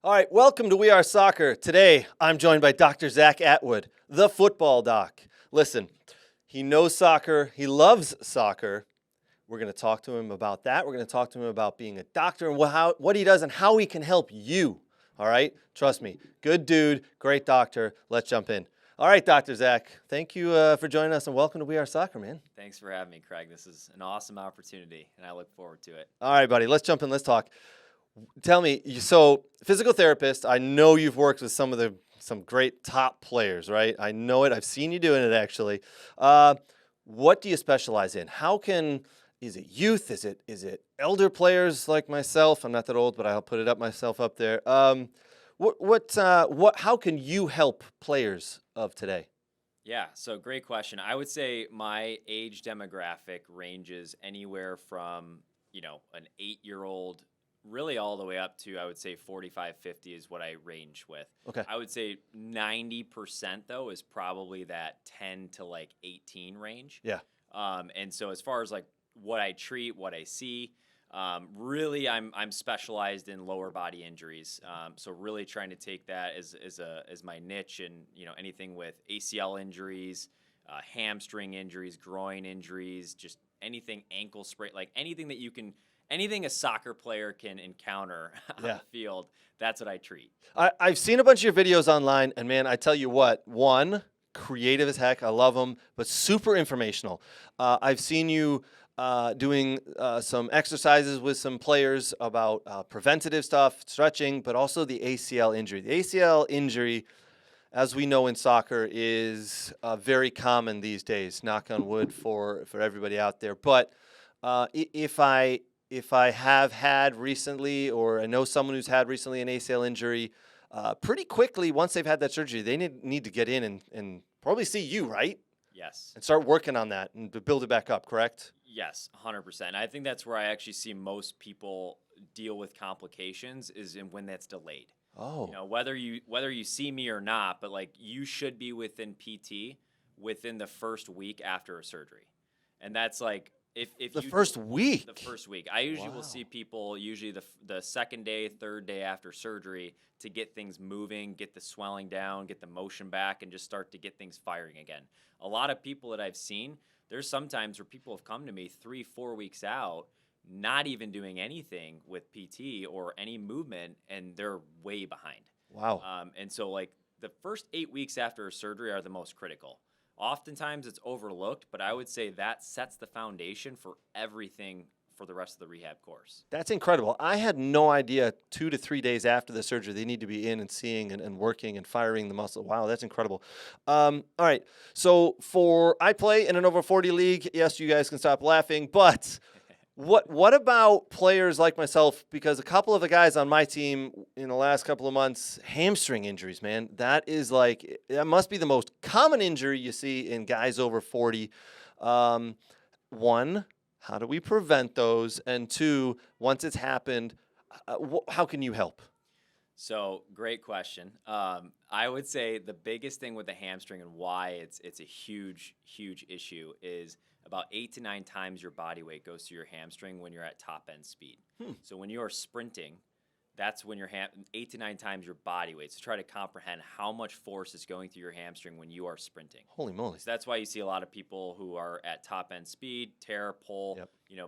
All right, welcome to We Are Soccer. Today, I'm joined by Dr. Zach Atwood, the football doc. Listen, he knows soccer. He loves soccer. We're going to talk to him about that. We're going to talk to him about being a doctor and what he does and how he can help you. All right? Trust me. Good dude, great doctor. Let's jump in. All right, Dr. Zack, thank you for joining us and welcome to We Are Soccer, man. Thanks for having me, Craig. This is an awesome opportunity, and I look forward to it. All right, buddy. Let's jump in. Let's talk. Tell me, so physical therapist, I know you've worked with some great top players, right? I know it. I've seen you doing it, actually. What do you specialize in? Is it youth? Is it elder players like myself? I'm not that old, but I'll put it up myself up there. How can you help players of today? Yeah, so great question. I would say my age demographic ranges anywhere from, an 8-year-old really all the way up to, I would say 45, 50 is what I range with. Okay. I would say 90% though is probably that 10 to 18 range. Yeah. And so as far as what I treat, what I see, really I'm specialized in lower body injuries. So really trying to take that as my niche, and anything with ACL injuries, hamstring injuries, groin injuries, just anything, ankle sprain, anything a soccer player can encounter on the field, that's what I treat. I've seen a bunch of your videos online, and man, I tell you what, one, creative as heck, I love them, but super informational. I've seen you doing some exercises with some players about preventative stuff, stretching, but also the ACL injury. The ACL injury, as we know in soccer, is very common these days, knock on wood for everybody out there. But if I have had recently, or I know someone who's had recently an ACL injury, pretty quickly, once they've had that surgery, they need to get in and probably see you, right? Yes. And start working on that and to build it back up, correct? Yes, 100%. I think that's where I actually see most people deal with complications is when that's delayed. Oh. Whether you see me or not, but you should be within PT within the first week after a surgery. And that's if the first week. The first week. I usually will see people usually the second day, third day after surgery to get things moving, get the swelling down, get the motion back, and just start to get things firing again. A lot of people that I've seen, there's sometimes where people have come to me 3-4 weeks out, not even doing anything with PT or any movement, and they're way behind. Wow. And so the first 8 weeks after a surgery are the most critical. Oftentimes it's overlooked, but I would say that sets the foundation for everything for the rest of the rehab course. That's incredible. I had no idea 2 to 3 days after the surgery they need to be in and seeing and working and firing the muscle. Wow, that's incredible. All right, so I play in an over 40 league. Yes, you guys can stop laughing, but what about players like myself? Because a couple of the guys on my team in the last couple of months, hamstring injuries, man. That must be the most common injury you see in guys over 40. One, how do we prevent those? And two, once it's happened, how can you help? So great question. I would say the biggest thing with the hamstring and why it's a huge, huge issue is about 8 to 9 times your body weight goes to your hamstring when you're at top end speed. So when you are sprinting, that's when you're 8 to 9 times your body weight. So try to comprehend how much force is going through your hamstring when you are sprinting. Holy moly. So that's why you see a lot of people who are at top end speed, tear, pull,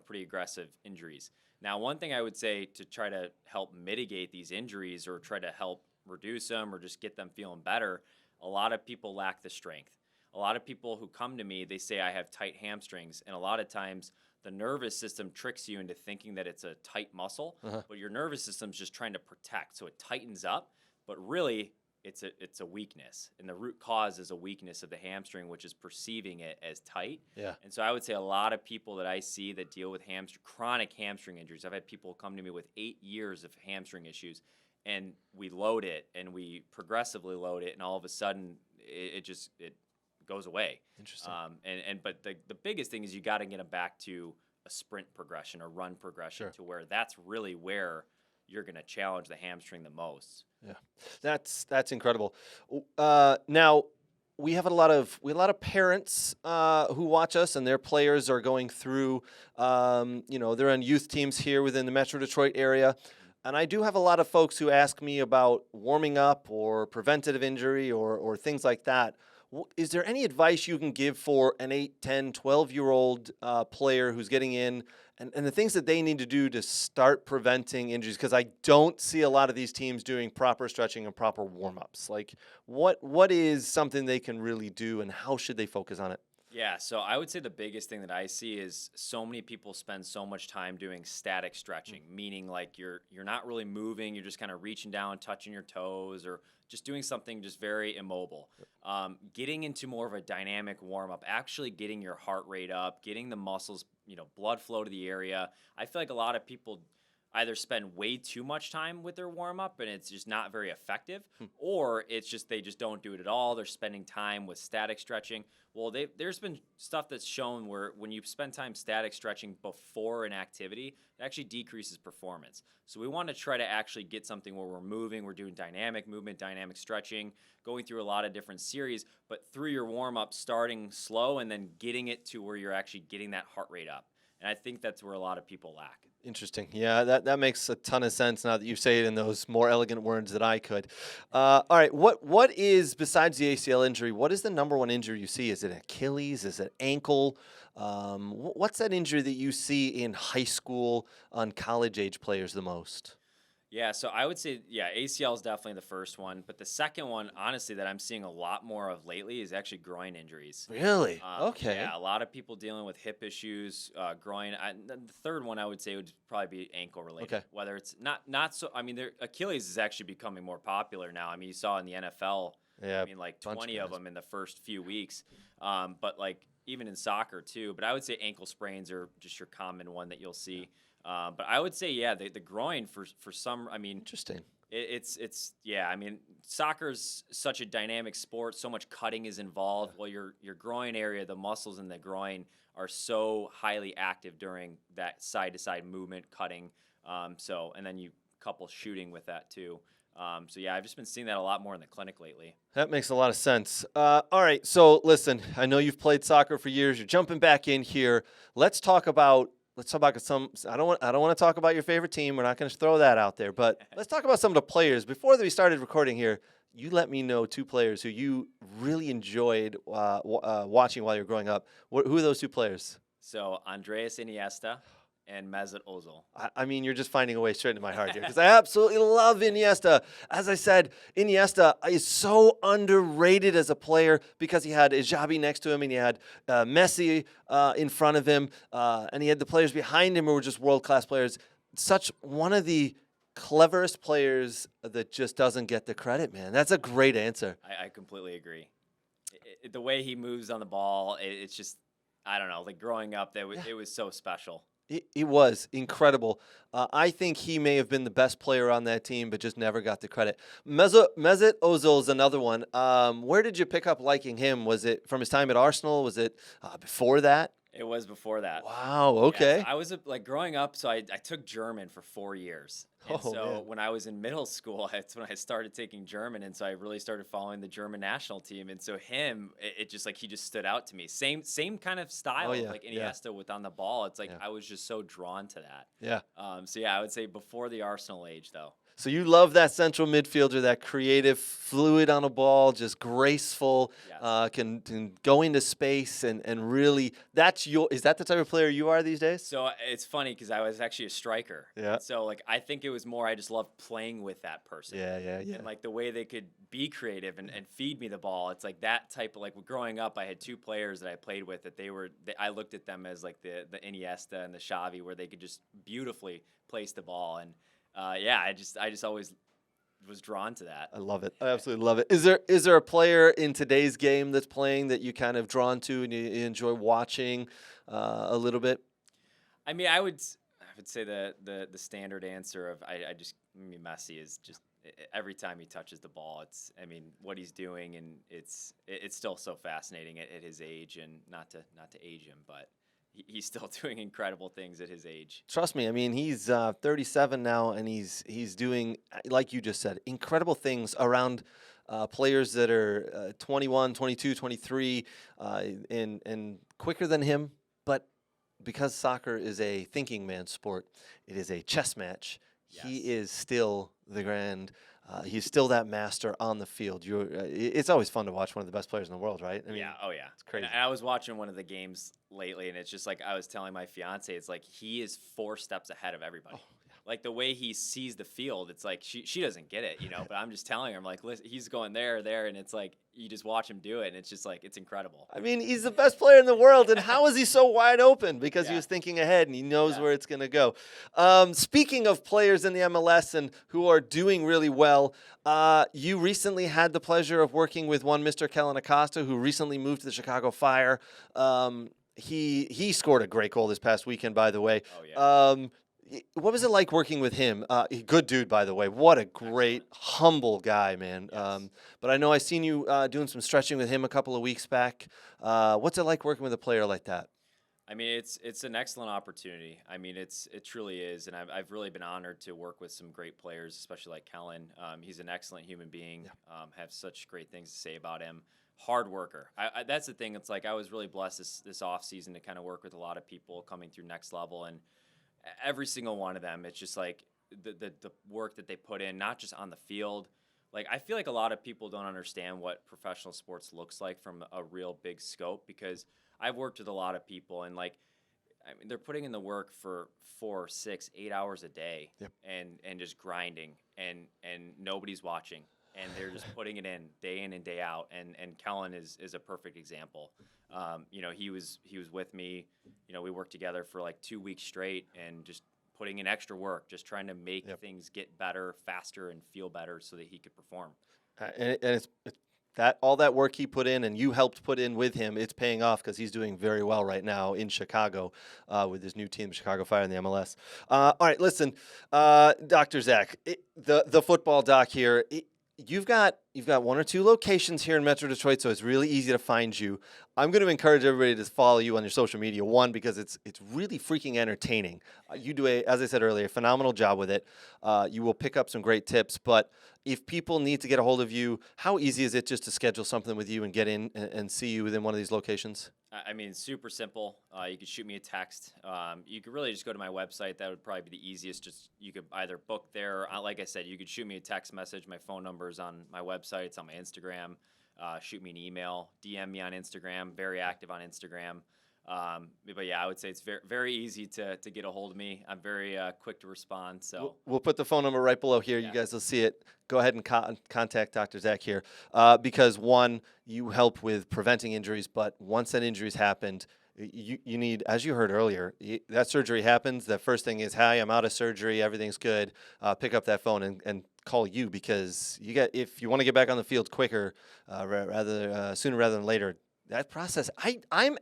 pretty aggressive injuries. Now, one thing I would say to try to help mitigate these injuries or try to help reduce them or just get them feeling better, a lot of people lack the strength. A lot of people who come to me, they say I have tight hamstrings, and a lot of times the nervous system tricks you into thinking that it's a tight muscle, but your nervous system's just trying to protect, so it tightens up, but really it's a weakness, and the root cause is a weakness of the hamstring, which is perceiving it as tight. Yeah. And so I would say a lot of people that I see that deal with chronic hamstring injuries, I've had people come to me with 8 years of hamstring issues, and we load it, and we progressively load it, and all of a sudden it goes away. Interesting. But the biggest thing is you got to get them back to a sprint progression or run progression to where that's really where you're going to challenge the hamstring the most. Yeah, that's incredible. Now we have a lot of parents who watch us, and their players are going through. They're on youth teams here within the Metro Detroit area. And I do have a lot of folks who ask me about warming up or preventative injury or things like that. Is there any advice you can give for an 8, 10, 12-year-old player who's getting in and the things that they need to do to start preventing injuries? Because I don't see a lot of these teams doing proper stretching and proper warm-ups. Like, what is something they can really do, and how should they focus on it? Yeah, so I would say the biggest thing that I see is so many people spend so much time doing static stretching, meaning like you're not really moving, you're just kind of reaching down, touching your toes, or just doing something just very immobile. Getting into more of a dynamic warm up, actually getting your heart rate up, getting the muscles, blood flow to the area. I feel like a lot of people either spend way too much time with their warm up and it's just not very effective, or it's just they just don't do it at all. They're spending time with static stretching. Well, there's been stuff that's shown where when you spend time static stretching before an activity, it actually decreases performance. So we want to try to actually get something where we're moving, we're doing dynamic movement, dynamic stretching, going through a lot of different series, but through your warm up, starting slow and then getting it to where you're actually getting that heart rate up. And I think that's where a lot of people lack. Interesting. Yeah, that makes a ton of sense now that you say it in those more elegant words that I could. All right, what is, besides the ACL injury, what is the number one injury you see? Is it Achilles? Is it ankle? What's that injury that you see in high school on college-age players the most? Yeah, so I would say, ACL is definitely the first one. But the second one, honestly, that I'm seeing a lot more of lately is actually groin injuries. Really? Okay. Yeah, a lot of people dealing with hip issues, groin. The third one I would say would probably be ankle related. Okay. Whether it's not so, I mean, Achilles is actually becoming more popular now. I mean, you saw in the NFL, Yeah, like 20 of them in the first few weeks. But like even in soccer too. But I would say ankle sprains are just your common one that you'll see. But I would say, the groin for some, I mean, Interesting. I mean, soccer's such a dynamic sport. So much cutting is involved. Well, your groin area, the muscles in the groin are so highly active during that side to side movement, cutting. And then you couple shooting with that too. I've just been seeing that a lot more in the clinic lately. That makes a lot of sense. All right, so listen, I know you've played soccer for years. You're jumping back in here. Let's talk about some. I don't want to talk about your favorite team. We're not going to throw that out there. But let's talk about some of the players. Before we started recording here, you let me know 2 players who you really enjoyed watching while you were growing up. Who are those 2 players? So Andreas Iniesta and Mesut Ozil. I mean, you're just finding a way straight into my heart here because I absolutely love Iniesta. As I said, Iniesta is so underrated as a player because he had Xavi next to him and he had Messi in front of him and he had the players behind him who were just world-class players. Such one of the cleverest players that just doesn't get the credit, man. That's a great answer. I completely agree. The way he moves on the ball, it's just, I don't know, like growing up, it was so special. He was incredible. I think he may have been the best player on that team, but just never got the credit. Mesut Ozil is another one. Where did you pick up liking him? Was it from his time at Arsenal? Was it before that? It was before that. Wow, okay. Yeah, I was like growing up, so I took German for 4 years. And when I was in middle school, that's when I started taking German, and so I really started following the German national team. And so it just like he just stood out to me. Same kind of style, like Iniesta with on the ball. It's like I was just so drawn to that. Yeah. I would say before the Arsenal age, though. So you love that central midfielder, that creative, fluid on a ball, just graceful, can go into space and really. Is that the type of player you are these days? So it's funny because I was actually a striker. Yeah. So like I think it was more I just loved playing with that person. Yeah. And like the way they could be creative and feed me the ball. It's like that type of like growing up, I had 2 players that I played with that I looked at them as like the Iniesta and the Xavi where they could just beautifully place the ball and. I just always was drawn to that. I love it. I absolutely love it. Is there a player in today's game that's playing that you kind of drawn to and you enjoy watching a little bit? I mean, I would say the standard answer of Messi is just every time he touches the ball, what he's doing and it's still so fascinating at his age and not to age him, but. He's still doing incredible things at his age. Trust me. I mean, he's 37 now, and he's doing, like you just said, incredible things around players that are 21, 22, 23, and quicker than him. But because soccer is a thinking man's sport, it is a chess match. he Yes. is still the grand. He's still that master on the field. It's always fun to watch one of the best players in the world, right? I mean, Yeah. Oh yeah. it's crazy. And I was watching one of the games lately, and it's just like I was telling my fiance, it's like he is 4 steps ahead of everybody. Oh, Like the way he sees the field, it's like she doesn't get it, you know. But I'm just telling her, I'm like, listen, he's going there, and it's like you just watch him do it, and it's just like it's incredible. I mean, he's the best player in the world, and how is he so wide open? Because he Yeah. was thinking ahead, and he knows Yeah. where it's going to go. Speaking of players in the MLS and who are doing really well, you recently had the pleasure of working with one Mr. Kellen Acosta, who recently moved to the Chicago Fire. He scored a great goal this past weekend, by the way. Oh yeah. What was it like working with him? Good dude, by the way. What a great, Excellent. humble guy, man. Yes. But I know I seen you doing some stretching with him a couple of weeks back. What's it like working with a player like that? I mean, it's an excellent opportunity. I mean, it truly is, and I've really been honored to work with some great players, especially like Kellen. He's an excellent human being. Yeah. Have such great things to say about him. Hard worker. That's the thing. It's like I was really blessed this off season to kind of work with a lot of people coming through next level, and every single one of them, it's just like the work that they put in, not just on the field. Like I feel like a lot of people don't understand what professional sports looks like from a real big scope, because I've worked with a lot of people, and like I mean they're putting in the work for 4, 6, 8 hours a day. Yep. And just grinding, and nobody's watching, and they're just putting it in and day out, and Kellen is a perfect example. You know, he was with me. You know, we worked together for like 2 weeks straight, and just putting in extra work, just trying to make Yep. things get better, faster, and feel better, so that he could perform. And it's that all that work he put in and you helped put in with him, it's paying off because he's doing very well right now in Chicago with his new team, Chicago Fire in the MLS. All right, listen, Dr. Zack, the football doc here. You've got 1 or 2 locations here in Metro Detroit, so it's really easy to find you. I'm going to encourage everybody to follow you on your social media. One, because it's really freaking entertaining. You do as I said earlier, a phenomenal job with it. You will pick up some great tips. But if people need to get a hold of you, how easy is it just to schedule something with you and get in and see you within one of these locations? I mean, super simple. You could shoot me a text. You could really just go to my website. That would probably be the easiest. Just you could either book there. Like I said, you could shoot me a text message. My phone number is on my website. It's on my Instagram. Shoot me an email. DM me on Instagram. Very active on Instagram. But yeah, I would say it's very, very easy to get a hold of me. I'm very quick to respond. So We'll put the phone number right below here. Yeah. You guys will see it. Go ahead and contact Dr. Zack here because, one, you help with preventing injuries, but once that injury's happened, you need, as you heard earlier, that surgery happens. The first thing is, hi, I'm out of surgery. Everything's good. Pick up that phone and call you, because if you want to get back on the field quicker, sooner rather than later. That process, I'm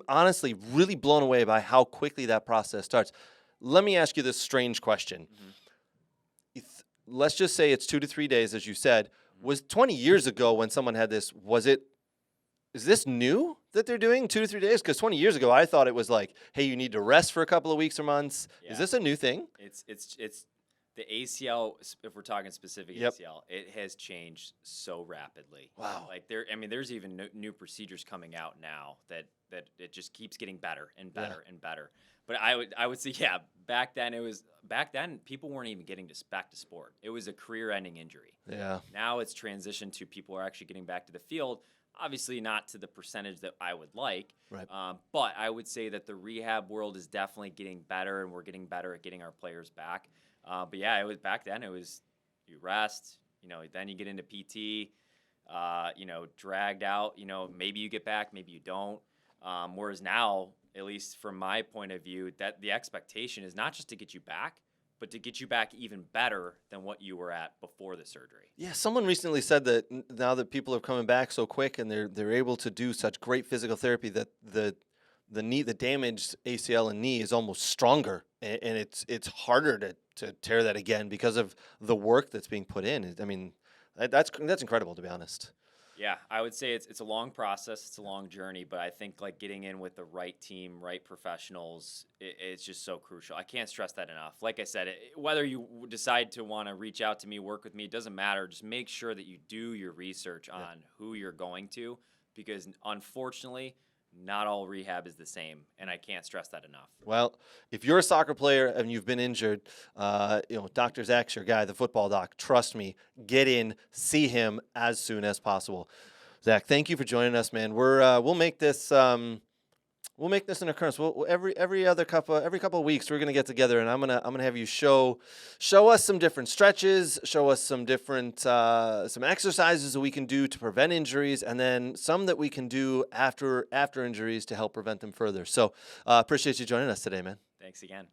honestly really blown away by how quickly that process starts. Let me ask you this strange question. Mm-hmm. Let's just say it's 2 to 3 days, as you said. Was 20 years ago when someone had this, is this new that they're doing 2 to 3 days? Because 20 years ago, I thought it was like, hey, you need to rest for a couple of weeks or months. Yeah. Is this a new thing? It's the ACL. If we're talking specific Yep. ACL, it has changed so rapidly. Wow. Like there's even new procedures coming out now that it just keeps getting better and better and better. But I would say, yeah, back then people weren't even getting back to sport. It was a career-ending injury. Yeah. Now it's transitioned to people are actually getting back to the field. Obviously not to the percentage that I would like, Right. But I would say that the rehab world is definitely getting better, and we're getting better at getting our players back. But yeah, it was back then. It was you rest, then you get into PT, dragged out. Maybe you get back, maybe you don't. Whereas now, at least from my point of view, that the expectation is not just to get you back, but to get you back even better than what you were at before the surgery. Yeah, someone recently said that now that people are coming back so quick and they're able to do such great physical therapy, that the damaged ACL and knee is almost stronger, and it's harder to tear that again because of the work that's being put in. I mean, that's incredible, to be honest. Yeah, I would say it's a long process, it's a long journey, but I think like getting in with the right team, right professionals, it's just so crucial. I can't stress that enough. Like I said, whether you decide to want to reach out to me, work with me, it doesn't matter. Just make sure that you do your research on who you're going to, because unfortunately, not all rehab is the same, and I can't stress that enough. Well, if you're a soccer player and you've been injured, Dr. Zack's your guy, the football doc. Trust me, get in, see him as soon as possible. Zack, thank you for joining us, man. We'll make this an occurrence. Every couple of weeks we're gonna get together, and I'm gonna have you show us some different stretches, show us some different some exercises that we can do to prevent injuries, and then some that we can do after injuries to help prevent them further. So appreciate you joining us today, man. Thanks again.